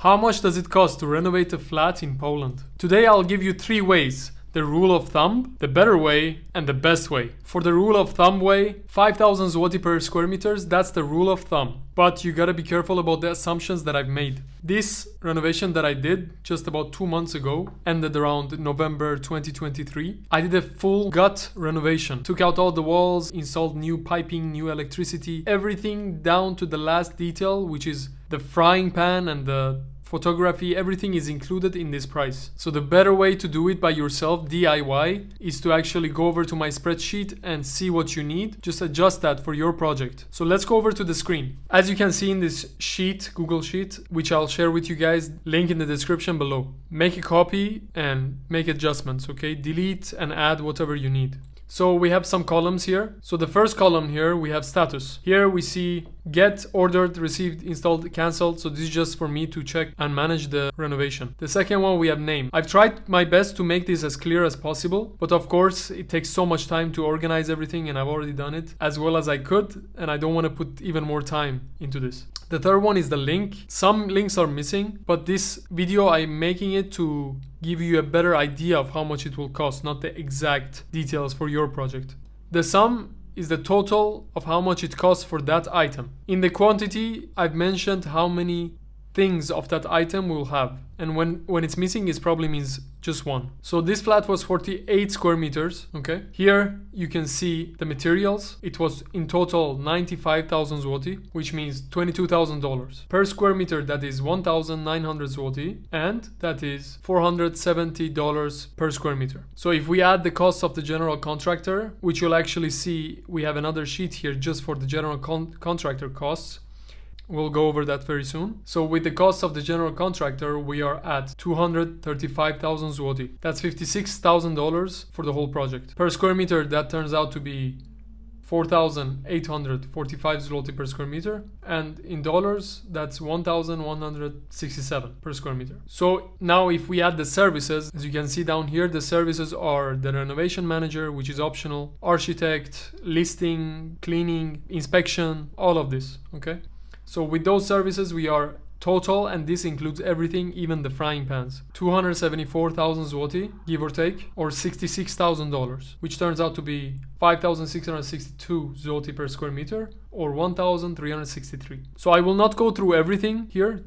How much does it cost to renovate a flat in Poland? Today I'll give you 3 ways. The rule of thumb, the better way, and the best way. For the rule of thumb way, 5,000 zloty per square meters, that's the rule of thumb. But you gotta be careful about the assumptions that I've made. This renovation that I did just about 2 months ago, ended around November 2023. I did a full gut renovation. Took out all the walls, installed new piping, new electricity, everything down to the last detail, which is the frying pan and the photography. Everything is included in this price. So the better way to do it by yourself, DIY, is to actually go over to my spreadsheet and see what you need. Just adjust that for your project. So let's go over to the screen. As you can see in this sheet, Google Sheet, which I'll share with you guys, link in the description below. Make a copy and make adjustments, okay? Delete and add whatever you need. So we have some columns here. So the first column here, we have status. Here we see get, ordered, received, installed, cancelled. So this is just for me to check and manage the renovation. The second one, we have name. I've tried my best to make this as clear as possible, but of course it takes so much time to organize everything, and I've already done it as well as I could, and I don't want to put even more time into this. The third one is the link. Some links are missing, but this video I'm making it to give you a better idea of how much it will cost, not the exact details for your project. The sum is the total of how much it costs for that item. In the quantity, I've mentioned how many things of that item we'll have, and when it's missing, it probably means just one. So this flat was 48 square meters. Okay, here you can see the materials. It was in total 95,000 zloty, which means $22,000 per square meter. That is 1,900 zloty, and that is $470 per square meter. So if we add the cost of the general contractor, which you'll actually see, we have another sheet here just for the general contractor costs. We'll go over that very soon. So with the cost of the general contractor, we are at 235,000 zloty. That's $56,000 for the whole project. Per square meter, that turns out to be 4,845 zloty per square meter. And in dollars, that's 1,167 per square meter. So now if we add the services, as you can see down here, the services are the renovation manager, which is optional, architect, listing, cleaning, inspection, all of this, okay? So with those services, we are total, and this includes everything, even the frying pans, 274,000 zloty, give or take, or $66,000, which turns out to be 5,662 zloty per square meter, or 1,363. So I will not go through everything here,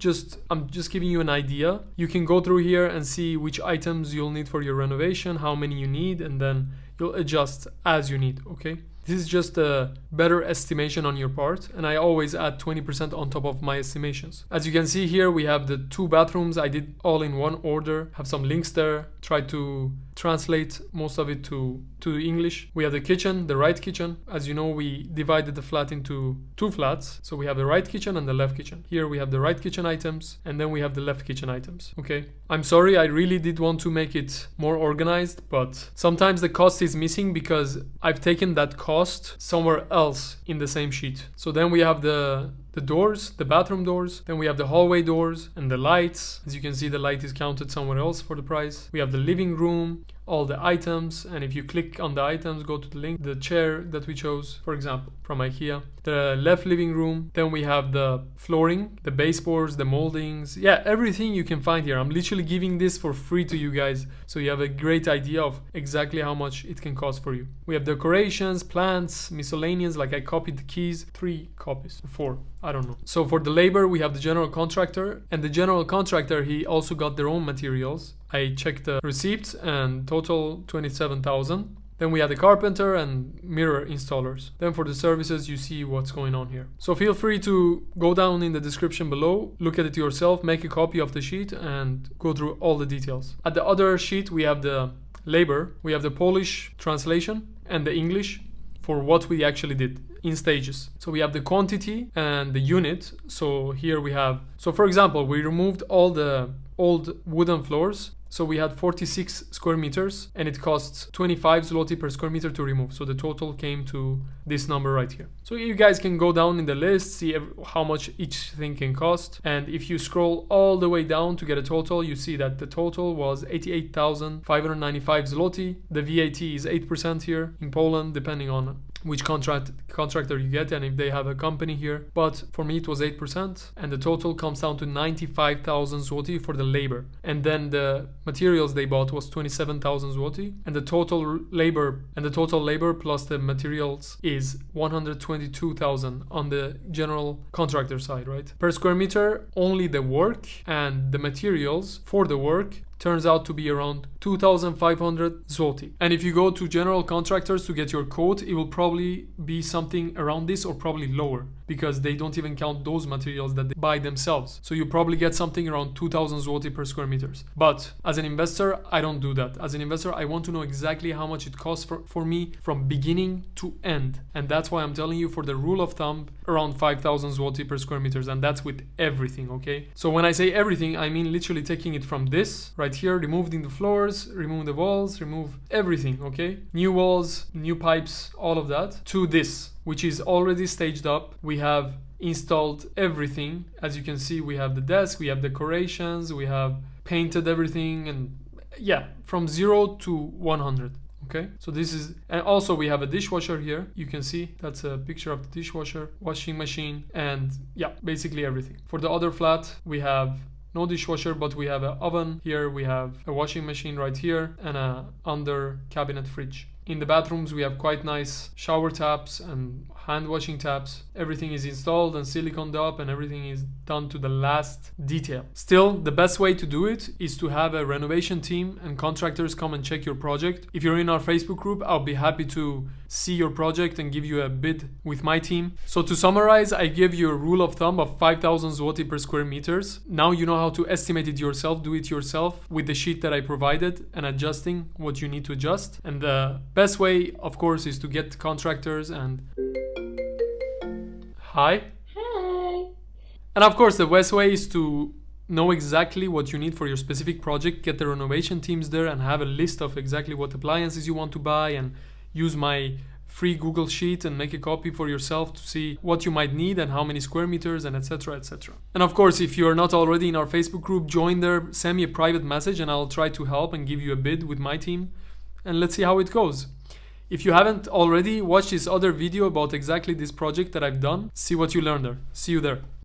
I'm just giving you an idea. You can go through here and see which items you'll need for your renovation, how many you need, and then you'll adjust as you need, okay? This is just a better estimation on your part, and I always add 20% on top of my estimations. As you can see here, we have the 2 bathrooms. I did all in one order, have some links there, try to translate most of it to English. We have the kitchen, the right kitchen. As you know, we divided the flat into 2 flats. So we have the right kitchen and the left kitchen. Here we have the right kitchen items, and then we have the left kitchen items, okay? I'm sorry, I really did want to make it more organized, but sometimes the cost is missing because I've taken that cost somewhere else in the same sheet. So then we have the doors, the bathroom doors, then we have the hallway doors and the lights. As you can see, the light is counted somewhere else for the price. We have the living room, all the items, and if you click on the items, go to the link, the chair that we chose, for example, from IKEA, the left living room, then we have the flooring, the baseboards, the moldings, yeah, everything you can find here. I'm literally giving this for free to you guys, so you have a great idea of exactly how much it can cost for you. We have decorations, plants, miscellaneous, like I copied the keys, 3 copies, 4, I don't know. So for the labor, we have the general contractor, and the general contractor, he also got their own materials. I checked the receipts and total 27,000. Then we have the carpenter and mirror installers. Then for the services, you see what's going on here. So feel free to go down in the description below, look at it yourself, make a copy of the sheet and go through all the details. At the other sheet, we have the labor, we have the Polish translation and the English for what we actually did in stages. So we have the quantity and the unit. So here we have, so for example, we removed all the old wooden floors. So we had 46 square meters and it costs 25 zloty per square meter to remove. So the total came to this number right here. So you guys can go down in the list, see how much each thing can cost. And if you scroll all the way down to get a total, you see that the total was 88,595 zloty. The VAT is 8% here in Poland, depending on which contractor you get and if they have a company here. But for me it was 8%, and the total comes down to 95,000 zloty for the labor. And then the materials they bought was 27,000 zloty, and the total labor plus the materials is 122,000 on the general contractor side, right? Per square meter, only the work and the materials for the work turns out to be around 2,500 zloty. And if you go to general contractors to get your quote, it will probably be something around this or probably lower, because they don't even count those materials that they buy themselves. So you probably get something around 2,000 zloty per square meters. But as an investor, I don't do that. As an investor, I want to know exactly how much it costs for me from beginning to end. And that's why I'm telling you, for the rule of thumb, around 5,000 zloty per square meters. And that's with everything, okay? So when I say everything, I mean literally taking it from this right here, removing the floors, remove the walls, remove everything, okay? New walls, new pipes, all of that, to this, which is already staged up. We have installed everything. As you can see, we have the desk, we have decorations, we have painted everything, and yeah, from 0 to 100. Okay, so this is, and also we have a dishwasher here. You can see that's a picture of the dishwasher, washing machine, and yeah, basically everything. For the other flat, we have no dishwasher, but we have an oven here, we have a washing machine right here, and a under cabinet fridge. In the bathrooms, we have quite nice shower taps and hand washing taps. Everything is installed and siliconed up, and everything is done to the last detail. Still, the best way to do it is to have a renovation team and contractors come and check your project. If you're in our Facebook group, I'll be happy to see your project and give you a bid with my team. So to summarize, I give you a rule of thumb of 5,000 zloty per square meters. Now you know how to estimate it yourself, do it yourself with the sheet that I provided and adjusting what you need to adjust. And the best way, of course, is to get contractors and... Hi. And of course, the best way is to know exactly what you need for your specific project, get the renovation teams there and have a list of exactly what appliances you want to buy, and use my free Google Sheet and make a copy for yourself to see what you might need and how many square meters and etc, etc. And of course, if you are not already in our Facebook group, join there, send me a private message and I'll try to help and give you a bid with my team, and let's see how it goes. If you haven't already, watch this other video about exactly this project that I've done. See what you learned there. See you there.